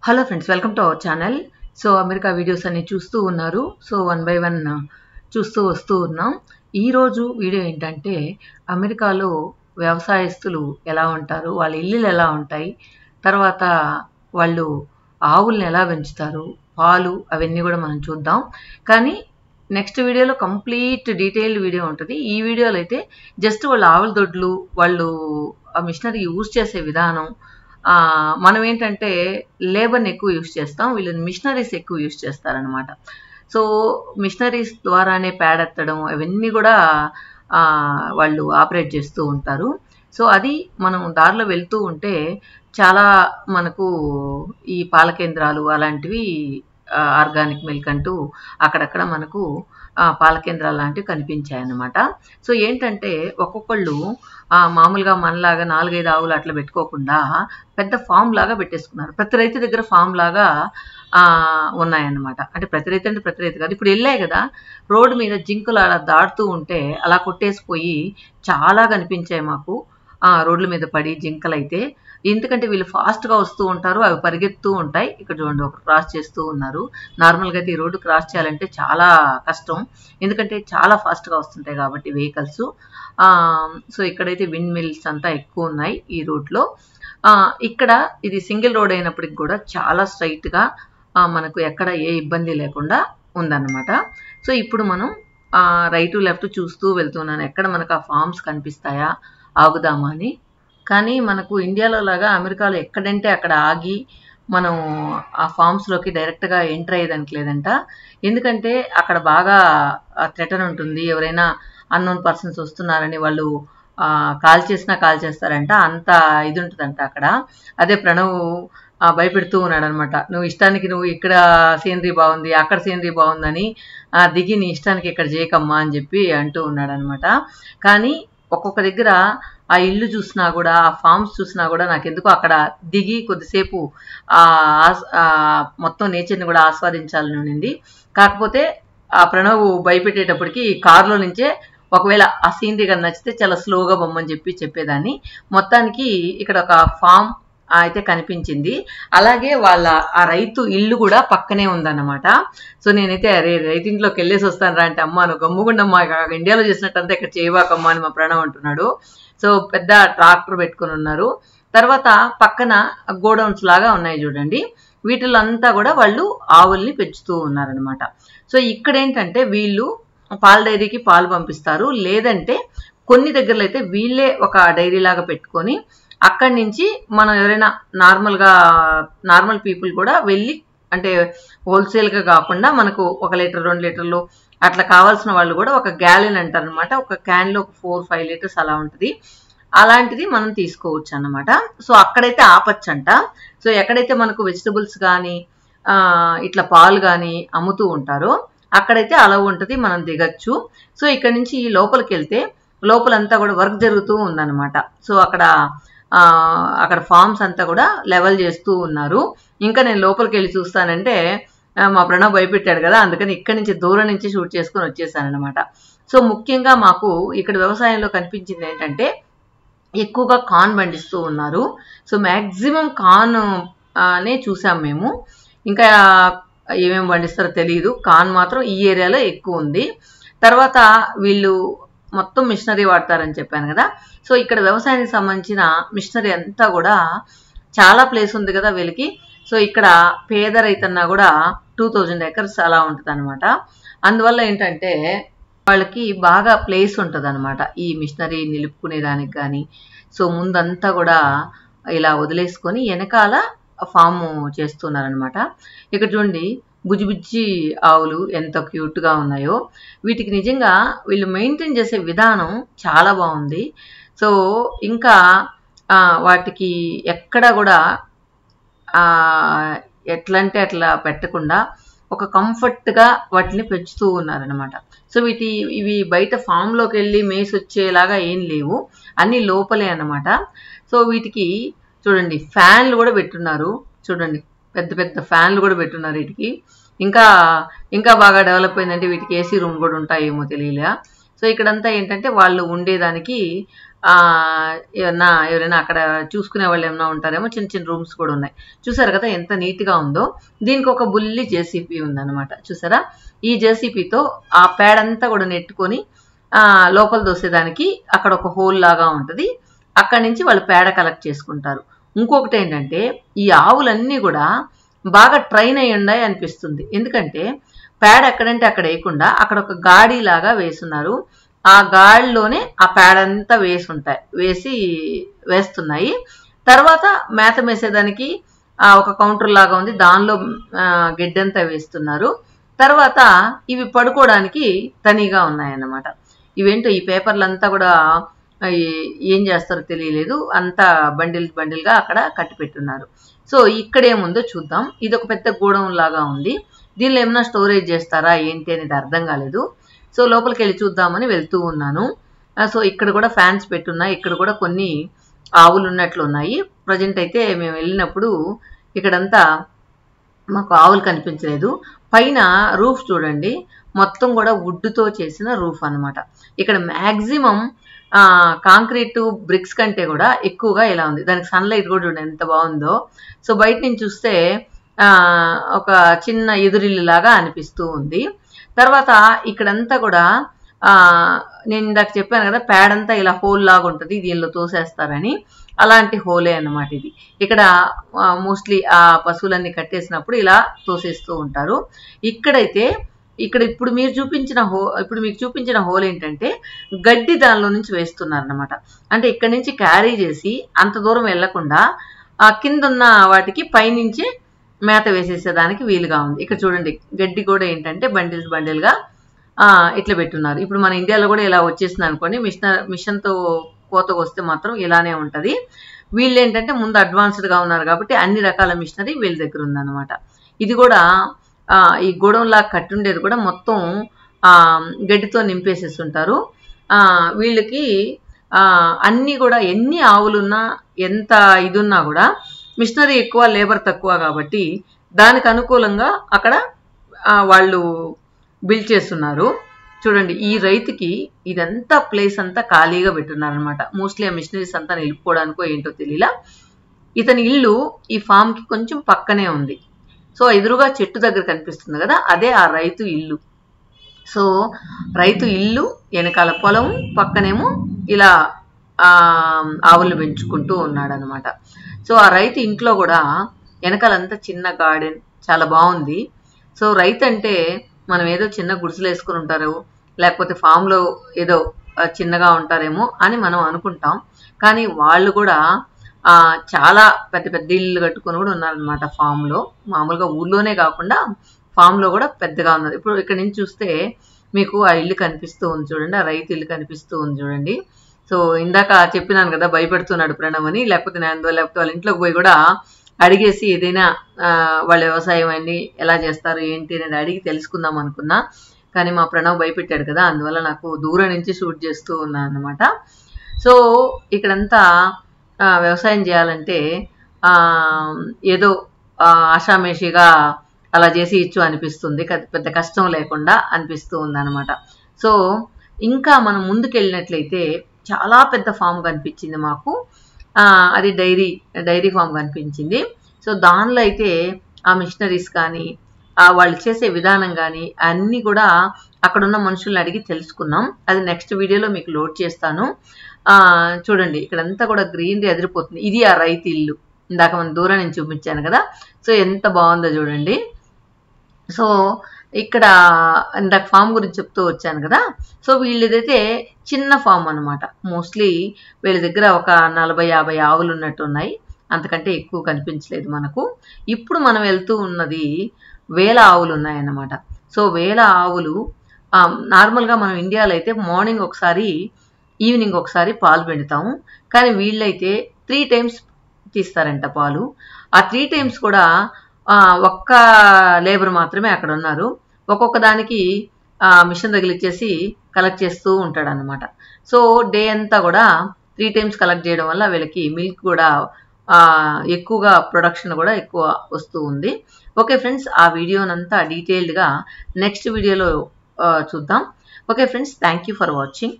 Hello friends, welcome to our channel. So America videos అన్ని చూస్తూ ఉన్నారు. సో 1 బై 1 చూస్తూ వస్తూ ఉన్నాం. ఈరోజు వీడియో ఏంటంటే అమెరికాలో వ్యవసాయస్తులు ఎలా ఉంటారు, వాళ్ళ ఇల్లులు ఎలా ఉంటాయి, తర్వాత వాళ్ళు ఆవుల్ని ఎలా పెంచుతారు, పాలు అవన్నీ కూడా మనం చూద్దాం. కానీ నెక్స్ట్ వీడియోలో కంప్లీట్ డీటెయిల్డ్ వీడియో ఉంటుంది. ఈ వీడియోలో అయితే జస్ట్ వాళ్ళ ఆవుల దొడ్లు, వాళ్ళు ఆ మిషనరీ యూజ్ చేసే విధానం, మనం ఏంటంటే లేబర్ని ఎక్కువ యూజ్ చేస్తాం, వీళ్ళని మిషనరీస్ ఎక్కువ యూజ్ చేస్తారనమాట. సో మిషనరీస్ ద్వారానే పేడెత్తడం అవన్నీ కూడా వాళ్ళు ఆపరేట్ చేస్తూ ఉంటారు. సో అది మనం దారిలో వెళ్తూ ఉంటే చాలా మనకు ఈ పాల కేంద్రాలు అలాంటివి, ఆర్గానిక్ మిల్క్ అంటూ అక్కడక్కడ మనకు పాల కేంద్రాలు లాంటివి కనిపించాయి అన్నమాట. సో ఏంటంటే ఒక్కొక్కళ్ళు మామూలుగా మనలాగా 4-5 ఆవులు అట్లా పెట్టుకోకుండా పెద్ద ఫామ్ లాగా పెట్టేసుకున్నారు. ప్రతి రైతు దగ్గర ఫామ్ లాగా ఉన్నాయన్నమాట. అంటే ప్రతి రైతు అంటే ప్రతి రైతు కాదు. ఇప్పుడు వెళ్ళాయి కదా రోడ్డు మీద జింకలు అలా దాటుతూ ఉంటే అలా కొట్టేసిపోయి చాలా కనిపించాయి మాకు రోడ్ల మీద పడి జింకలు అయితే. ఎందుకంటే వీళ్ళు ఫాస్ట్గా వస్తూ ఉంటారు, అవి పరిగెత్తూ ఉంటాయి. ఇక్కడ చూడండి, ఒక క్రాస్ చేస్తూ ఉన్నారు. నార్మల్గా అయితే ఈ రోడ్డు క్రాస్ చేయాలంటే చాలా కష్టం, ఎందుకంటే చాలా ఫాస్ట్గా వస్తుంటాయి కాబట్టి వెహికల్స్. సో ఇక్కడైతే విండ్ మిల్స్ అంతా ఎక్కువ ఉన్నాయి ఈ రూట్లో. ఇక్కడ ఇది సింగిల్ రోడ్ అయినప్పటికి కూడా చాలా స్ట్రైట్గా మనకు ఎక్కడ ఏ ఇబ్బంది లేకుండా ఉందన్నమాట. సో ఇప్పుడు మనం రైట్ లెఫ్ట్ చూస్తూ వెళ్తున్నాను, ఎక్కడ మనకు ఆ ఫార్మ్స్ కనిపిస్తాయా ఆగుదామా అని. కానీ మనకు ఇండియాలో లాగా అమెరికాలో ఎక్కడంటే అక్కడ ఆగి మనం ఆ ఫామ్స్లోకి డైరెక్ట్గా ఎంటర్ అయ్యేదానికి లేదంట. ఎందుకంటే అక్కడ బాగా థ్రెటన్ ఉంటుంది, ఎవరైనా అన్నోన్ పర్సన్స్ వస్తున్నారని వాళ్ళు కాల్ చేస్తారంట, అంత ఇది ఉంటుందంట అక్కడ. అదే ప్రణవ్ భయపెడుతూ ఉన్నాడు అనమాట, నువ్వు ఇష్టానికి నువ్వు ఇక్కడ సీనరీ బాగుంది అక్కడ సీనరీ బాగుందని దిగి నీ ఇష్టానికి ఇక్కడ చేయకమ్మా అని చెప్పి అంటూ ఉన్నాడు అనమాట. కానీ ఒక్కొక్క దగ్గర ఆ ఇల్లు చూసినా కూడా, ఆ ఫార్మ్స్ చూసినా కూడా నాకు ఎందుకో అక్కడ దిగి కొద్దిసేపు మొత్తం నేచర్ని కూడా ఆస్వాదించాలని ఉండింది. కాకపోతే ఆ ప్రణవ్ భయపెట్టేటప్పటికి కారులో నుంచే ఒకవేళ ఆ సీనరీ కానీ నచ్చితే చాలా స్లోగా బొమ్మని చెప్పేదాన్ని. మొత్తానికి ఇక్కడ ఒక ఫామ్ అయితే కనిపించింది. అలాగే వాళ్ళ ఆ రైతు ఇల్లు కూడా పక్కనే ఉందన్నమాట. సో నేనైతే అరే రైతింట్లోకి వెళ్ళేసి వస్తాను రా అంటే, అమ్మ నువ్వు గమ్ముగుండమ్మా, ఇండియాలో చేసినట్టంతా ఇక్కడ చేయబాకమ్మా అని మా ప్రణవ్ అంటున్నాడు. సో పెద్ద ట్రాక్టర్ పెట్టుకుని ఉన్నారు. తర్వాత పక్కన గోడౌన్స్ లాగా ఉన్నాయి చూడండి, వీటిలో అంతా కూడా వాళ్ళు ఆవుల్ని పెంచుతూ ఉన్నారనమాట. సో ఇక్కడ ఏంటంటే వీళ్ళు పాల డైరీకి పాలు పంపిస్తారు, లేదంటే కొన్ని దగ్గరలో అయితే వీళ్ళే ఒక డైరీ లాగా పెట్టుకొని అక్కడి నుంచి మనం ఎవరైనా నార్మల్ పీపుల్ కూడా వెళ్ళి, అంటే హోల్సేల్గా కాకుండా మనకు 1 లీటర్ 2 లీటర్లు అట్లా కావాల్సిన వాళ్ళు కూడా ఒక గ్యాలెన్ అంటారు అనమాట, ఒక క్యాన్లో ఒక 4-5 లీటర్స్ అలా ఉంటుంది, అలాంటిది మనం తీసుకోవచ్చు అన్నమాట. సో అక్కడైతే ఆపచ్చంట. సో ఎక్కడైతే మనకు వెజిటబుల్స్ కానీ ఇట్లా పాలు కానీ అమ్ముతూ ఉంటారో అక్కడైతే అలా ఉంటుంది, మనం దిగచ్చు. సో ఇక్కడ నుంచి లోపలికి వెళ్తే లోపలంతా కూడా వర్క్ జరుగుతూ ఉందన్నమాట. సో అక్కడ ఫార్మ్స్ అంతా కూడా లెవెల్ చేస్తూ ఉన్నారు. ఇంకా నేను లోపలికి వెళ్ళి చూస్తానంటే మా ప్రణవ్ భయపెట్టాడు కదా, అందుకని ఇక్కడి నుంచి దూరం నుంచి షూట్ చేసుకొని వచ్చేసానమాట. సో ముఖ్యంగా మాకు ఇక్కడ వ్యవసాయంలో కనిపించింది ఏంటంటే ఎక్కువగా కార్న్ పండిస్తూ ఉన్నారు. సో మ్యాక్సిమం కార్న్ నే చూసాం మేము. ఇంకా ఏమేమి పండిస్తారో తెలియదు, కార్న్ మాత్రం ఈ ఏరియాలో ఎక్కువ ఉంది. తర్వాత వీళ్ళు మొత్తం మిషనరీ వాడతారని చెప్పాను కదా. సో ఇక్కడ వ్యవసాయానికి సంబంధించిన మిషనరీ అంతా కూడా చాలా ప్లేస్ ఉంది కదా వీళ్ళకి. సో ఇక్కడ పేద రైతన్నా కూడా 2000 acres అలా ఉంటుంది అనమాట. అందువల్ల ఏంటంటే వాళ్ళకి బాగా ప్లేస్ ఉంటుంది అనమాట ఈ మిషనరీ నిలుపుకునేదానికి కానీ. సో ముందంతా కూడా ఇలా వదిలేసుకొని వెనకాల ఫామ్ చేస్తున్నారనమాట. ఇక్కడ చూడండి బుజ్జి ఆవులు ఎంత క్యూట్గా ఉన్నాయో. వీటికి నిజంగా వీళ్ళు మెయింటైన్ చేసే విధానం చాలా బాగుంది. సో ఇంకా వాటికి ఎక్కడ కూడా ఎట్లా అంటే అట్లా పెట్టకుండా ఒక కంఫర్ట్గా వాటిని పెంచుతూ ఉన్నారనమాట. సో ఇవి బయట ఫామ్లోకి వెళ్ళి మేసి వచ్చేలాగా ఏం లేవు, అన్నీ లోపలే అన్నమాట. సో వీటికి చూడండి ఫ్యాన్లు కూడా పెట్టున్నారు, చూడండి పెద్ద పెద్ద ఫ్యాన్లు కూడా పెట్టున్నారు వీటికి. ఇంకా బాగా డెవలప్ అయిందంటే వీటికి ఏసీ రూమ్ కూడా ఉంటాయేమో తెలియలే. సో ఇక్కడంతా ఏంటంటే వాళ్ళు ఉండేదానికి ఎవరైనా అక్కడ చూసుకునే వాళ్ళు ఏమైనా ఉంటారేమో, చిన్న చిన్న రూమ్స్ కూడా ఉన్నాయి. చూసారు కదా ఎంత నీట్గా ఉందో. దీనికి ఒక బుల్లి జేసీపీ ఉందన్నమాట. చూసారా, ఈ జేసీపీతో ఆ పేడంతా కూడా నెట్టుకొని లోపల దోసేదానికి అక్కడ ఒక హోల్ లాగా ఉంటుంది. అక్కడి నుంచి వాళ్ళు పేడ కలెక్ట్ చేసుకుంటారు. ఇంకొకటి ఏంటంటే ఈ ఆవులన్నీ కూడా బాగా ట్రైన్ అయ్యి ఉన్నాయి అనిపిస్తుంది. ఎందుకంటే పేడ ఎక్కడంటే అక్కడ వేయకుండా అక్కడ ఒక గాడి లాగా వేస్తున్నారు. ఆ గాడిలోనే ఆ పేడంతా వేస్తున్నాయి. తర్వాత మేత మేసేదానికి ఒక కౌంటర్ లాగా ఉంది, దానిలో గడ్డంతా వేస్తున్నారు. తర్వాత ఇవి పడుకోవడానికి తనీగా ఉన్నాయన్నమాట. ఇవేంటో ఈ పేపర్లంతా కూడా ఏం చేస్తారో తెలియలేదు, అంతా బండిల్గా అక్కడ కట్టి పెట్టున్నారు. సో ఇక్కడ ఏముందో చూద్దాం. ఇది ఒక పెద్ద గోడౌన్ లాగా ఉంది. దీనిలో ఏమైనా స్టోరేజ్ చేస్తారా ఏంటి అనేది అర్థం కాలేదు. సో లోపలికి వెళ్ళి చూద్దామని వెళ్తూ ఉన్నాను. సో ఇక్కడ కూడా ఫ్యాన్స్ పెట్టున్నాయి. ఇక్కడ కూడా కొన్ని ఆవులు ఉన్నట్లు ఉన్నాయి. ప్రజెంట్ అయితే మేము వెళ్ళినప్పుడు ఇక్కడంతా మాకు ఆవులు కనిపించలేదు. పైన రూఫ్ చూడండి, మొత్తం కూడా వుడ్తో చేసిన రూఫ్ అన్నమాట. ఇక్కడ మ్యాక్సిమం కాంక్రీట్ బ్రిక్స్ కంటే కూడా ఎక్కువగా ఇలా ఉంది. దానికి సన్లైట్ కూడా చూడండి ఎంత బాగుందో. సో బయట నుంచి చూస్తే ఒక చిన్న ఎదురిల్లు లాగా అనిపిస్తూ ఉంది. తర్వాత ఇక్కడంతా కూడా నేను ఇందాక చెప్పాను కదా, పేడంతా ఇలా హోల్ లాగా ఉంటుంది, దీనిలో తోసేస్తారని. అలాంటి హోలే అన్నమాట ఇది. ఇక్కడ మోస్ట్లీ ఆ పశువులన్నీ కట్టేసినప్పుడు ఇలా తోసేస్తూ ఉంటారు. ఇక్కడ ఇప్పుడు మీకు చూపించిన హోల్ ఏంటంటే గడ్డి దానిలో నుంచి వేస్తున్నారు అన్నమాట. అంటే ఇక్కడ నుంచి క్యారీ చేసి అంత దూరం వెళ్లకుండా ఆ కింద ఉన్న వాటికి పైనుంచి మేత వేసేసేదానికి వీలుగా ఉంది. ఇక్కడ చూడండి, గడ్డి కూడా ఏంటంటే బండిల్గా ఇట్లా పెట్టున్నారు. ఇప్పుడు మన ఇండియాలో కూడా ఇలా వచ్చేసింది అనుకోండి, మిషన్తో కోతకు వస్తే మాత్రం ఇలానే ఉంటుంది. వీళ్ళు ఏంటంటే ముందు అడ్వాన్స్డ్గా ఉన్నారు కాబట్టి అన్ని రకాల మిషనరీ వీళ్ళ దగ్గర ఉందన్నమాట. ఇది కూడా ఈ గోడౌన్ లాగా కట్టుండేది కూడా మొత్తం గడ్డితో నింపేసేస్తుంటారు. వీళ్ళకి అన్నీ కూడా ఎన్ని ఆవులున్నా ఎంత ఇదున్నా కూడా మిషనరీ ఎక్కువ, లేబర్ తక్కువ కాబట్టి దానికి అనుకూలంగా అక్కడ వాళ్ళు బిల్డ్ చేస్తున్నారు. చూడండి, ఈ రైతుకి ఇదంతా ప్లేస్ అంతా ఖాళీగా పెట్టున్నారు అనమాట. మోస్ట్లీ ఆ మిషనరీస్ అంతా నిలుపుకోవడానికో ఏంటో తెలియలా. ఇతని ఇల్లు ఈ ఫామ్కి కొంచెం పక్కనే ఉంది. సో ఎదురుగా చెట్టు దగ్గర కనిపిస్తుంది కదా, అదే ఆ రైతు ఇల్లు. సో రైతు ఇల్లు వెనకాల పొలం, పక్కనేమో ఇలా ఆవులు పెంచుకుంటూ ఉన్నాడు అనమాట. సో ఆ రైతు ఇంట్లో కూడా వెనకాలంతా చిన్న గార్డెన్, చాలా బాగుంది. సో రైతు అంటే మనం ఏదో చిన్న గుడిసెలు వేసుకుని ఉంటారు, లేకపోతే ఫామ్లో ఏదో చిన్నగా ఉంటారేమో అని మనం అనుకుంటాం. కానీ వాళ్ళు కూడా చాలా పెద్ద పెద్ద ఇల్లు కట్టుకొని కూడా ఉన్నారనమాట ఫామ్లో. మామూలుగా ఊళ్ళోనే కాకుండా ఫామ్లో కూడా పెద్దగా ఉన్నారు. ఇప్పుడు ఇక్కడ నుంచి చూస్తే మీకు ఆ ఇల్లు కనిపిస్తూ ఉంది చూడండి, ఆ రైతు ఇల్లు కనిపిస్తూ ఉంది చూడండి. సో ఇందాక చెప్పినాను కదా భయపెడుతున్నాడు ప్రణవ్ అని, లేకపోతే వాళ్ళ ఇంట్లోకి పోయి కూడా అడిగేసి ఏదైనా వాళ్ళ వ్యవసాయం అన్ని ఎలా చేస్తారు ఏంటి అనేది అడిగి తెలుసుకుందాం అనుకున్నా. కానీ మా ప్రణవ్ భయపెట్టాడు కదా, అందువల్ల నాకు దూరం నుంచి షూట్ చేస్తూ ఉన్నాను అన్నమాట. సో ఇక్కడంతా వ్యవసాయం చేయాలంటే ఏదో ఆషామేషిగా అలా చేసి ఇచ్చు అనిపిస్తుంది, పెద్ద కష్టం లేకుండా అనిపిస్తూ ఉందన్నమాట. సో ఇంకా మనం ముందుకెళ్ళినట్లయితే చాలా పెద్ద ఫామ్ కనిపించింది మాకు. అది డైరీ ఫామ్ కనిపించింది. సో దానిలో అయితే ఆ మిషనరీస్ కానీ వాళ్ళు చేసే విధానం కానీ అన్నీ కూడా అక్కడున్న మనుషుల్ని అడిగి తెలుసుకున్నాం. అది నెక్స్ట్ వీడియోలో మీకు లోడ్ చేస్తాను. చూడండి, ఇక్కడంతా కూడా గ్రీనరీ ఎదిరిపోతుంది. ఇది ఆ రైతు ఇల్లు, ఇందాక మనం దూరం నుంచి చూపించాను కదా. సో ఎంత బాగుందో చూడండి. సో ఇక్కడ ఇందాక ఫామ్ గురించి చెప్తూ వచ్చాను కదా. సో వీళ్ళదైతే చిన్న ఫామ్ అనమాట. మోస్ట్లీ వీళ్ళ దగ్గర ఒక 40-50 ఆవులు ఉన్నట్టు ఉన్నాయి, అంతకంటే ఎక్కువ కనిపించలేదు మనకు. ఇప్పుడు మనం వెళ్తూ ఉన్నది 1000 ఆవులు ఉన్నాయన్నమాట. సో 1000 ఆవులు నార్మల్గా మనం ఇండియాలో అయితే మార్నింగ్ ఒకసారి, ఈవినింగ్ ఒకసారి పాలు పిండుతాము. కానీ వీళ్ళైతే 3 times తీస్తారంట పాలు. ఆ 3 times కూడా ఒక్క లేబర్ మాత్రమే అక్కడ ఉన్నారు. ఒక్కొక్క దానికి మిషన్ తగిలిచ్చేసి కలెక్ట్ చేస్తూ ఉంటాడు అనమాట. సో డే అంతా కూడా 3 times కలెక్ట్ చేయడం వల్ల వీళ్ళకి మిల్క్ కూడా ఎక్కువగా, ప్రొడక్షన్ కూడా ఎక్కువ వస్తూ ఉంది. ఓకే ఫ్రెండ్స్, ఆ వీడియోనంతా డీటెయిల్డ్గా నెక్స్ట్ వీడియోలో చూద్దాం. Okay friends, thank you for watching.